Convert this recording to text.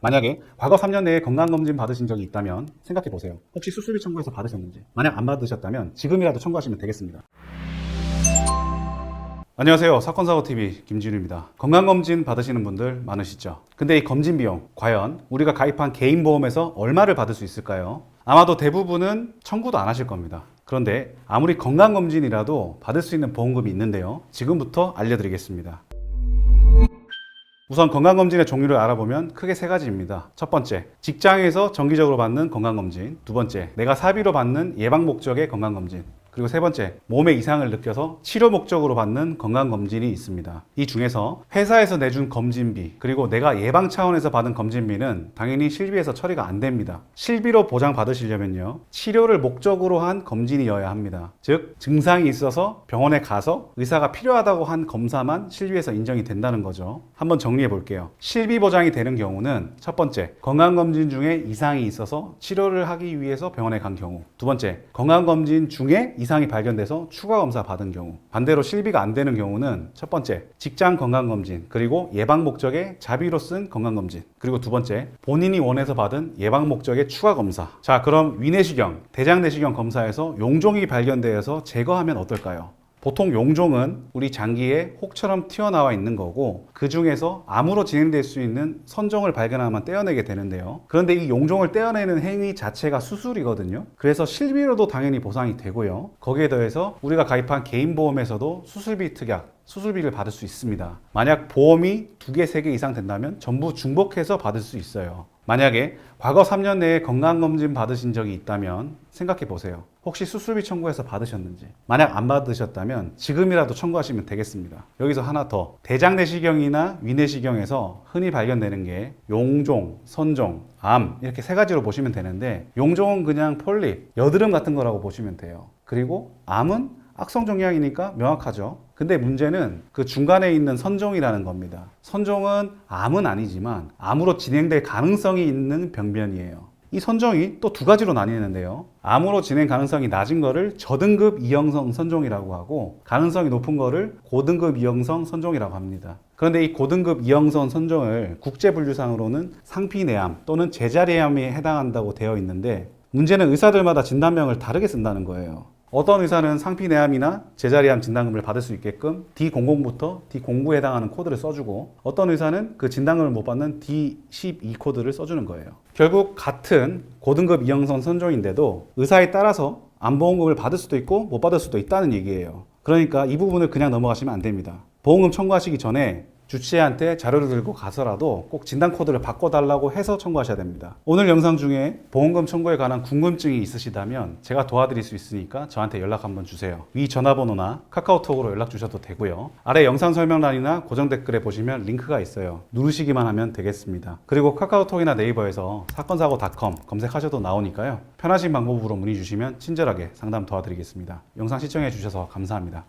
만약에 과거 3년 내에 건강검진 받으신 적이 있다면 생각해 보세요. 혹시 수술비 청구해서 받으셨는지. 만약 안 받으셨다면 지금이라도 청구하시면 되겠습니다. 안녕하세요. 사건사고TV 김진우입니다. 건강검진 받으시는 분들 많으시죠? 근데 이 검진 비용 과연 우리가 가입한 개인보험에서 얼마를 받을 수 있을까요? 아마도 대부분은 청구도 안 하실 겁니다. 그런데 아무리 건강검진이라도 받을 수 있는 보험금이 있는데요. 지금부터 알려드리겠습니다. 우선 건강검진의 종류를 알아보면 크게 세 가지입니다. 첫 번째, 직장에서 정기적으로 받는 건강검진. 두 번째, 내가 사비로 받는 예방 목적의 건강검진. 그리고 세 번째, 몸에 이상을 느껴서 치료 목적으로 받는 건강검진이 있습니다. 이 중에서 회사에서 내준 검진비, 그리고 내가 예방 차원에서 받은 검진비는 당연히 실비에서 처리가 안 됩니다. 실비로 보장받으시려면요, 치료를 목적으로 한 검진이어야 합니다. 즉, 증상이 있어서 병원에 가서 의사가 필요하다고 한 검사만 실비에서 인정이 된다는 거죠. 한번 정리해 볼게요. 실비 보장이 되는 경우는 첫 번째, 건강검진 중에 이상이 있어서 치료를 하기 위해서 병원에 간 경우. 두 번째, 건강검진 중에 이상이 발견돼서 추가 검사 받은 경우. 반대로 실비가 안 되는 경우는 첫 번째, 직장 건강검진, 그리고 예방 목적의 자비로 쓴 건강검진. 그리고 두 번째, 본인이 원해서 받은 예방 목적의 추가 검사. 자, 그럼 위내시경, 대장내시경 검사에서 용종이 발견되어서 제거하면 어떨까요? 보통 용종은 우리 장기에 혹처럼 튀어나와 있는 거고, 그 중에서 암으로 진행될 수 있는 선종을 발견하면 떼어내게 되는데요. 그런데 이 용종을 떼어내는 행위 자체가 수술이거든요. 그래서 실비로도 당연히 보상이 되고요. 거기에 더해서 우리가 가입한 개인보험에서도 수술비 특약, 수술비를 받을 수 있습니다. 만약 보험이 2개, 3개 이상 된다면 전부 중복해서 받을 수 있어요. 만약에 과거 3년 내에 건강검진 받으신 적이 있다면 생각해 보세요. 혹시 수술비 청구해서 받으셨는지. 만약 안 받으셨다면 지금이라도 청구하시면 되겠습니다. 여기서 하나 더. 대장내시경이나 위내시경에서 흔히 발견되는 게 용종, 선종, 암 이렇게 세 가지로 보시면 되는데, 용종은 그냥 폴립, 여드름 같은 거라고 보시면 돼요. 그리고 암은 악성종양이니까 명확하죠. 근데 문제는 그 중간에 있는 선종이라는 겁니다. 선종은 암은 아니지만 암으로 진행될 가능성이 있는 병변이에요. 이 선종이 또 두 가지로 나뉘는데요. 암으로 진행 가능성이 낮은 거를 저등급 이형성 선종이라고 하고, 가능성이 높은 거를 고등급 이형성 선종이라고 합니다. 그런데 이 고등급 이형성 선종을 국제분류상으로는 상피내암 또는 제자리암에 해당한다고 되어 있는데, 문제는 의사들마다 진단명을 다르게 쓴다는 거예요. 어떤 의사는 상피내암이나 제자리암 진단금을 받을 수 있게끔 D00부터 D09에 해당하는 코드를 써주고, 어떤 의사는 그 진단금을 못 받는 D12 코드를 써주는 거예요. 결국 같은 고등급 이형성 선종인데도 의사에 따라서 암보험금을 받을 수도 있고 못 받을 수도 있다는 얘기예요. 그러니까 이 부분을 그냥 넘어가시면 안 됩니다. 보험금 청구하시기 전에 주치의한테 자료를 들고 가서라도 꼭 진단 코드를 바꿔달라고 해서 청구하셔야 됩니다. 오늘 영상 중에 보험금 청구에 관한 궁금증이 있으시다면 제가 도와드릴 수 있으니까 저한테 연락 한번 주세요. 위 전화번호나 카카오톡으로 연락 주셔도 되고요. 아래 영상 설명란이나 고정 댓글에 보시면 링크가 있어요. 누르시기만 하면 되겠습니다. 그리고 카카오톡이나 네이버에서 사건사고.com 검색하셔도 나오니까요. 편하신 방법으로 문의 주시면 친절하게 상담 도와드리겠습니다. 영상 시청해 주셔서 감사합니다.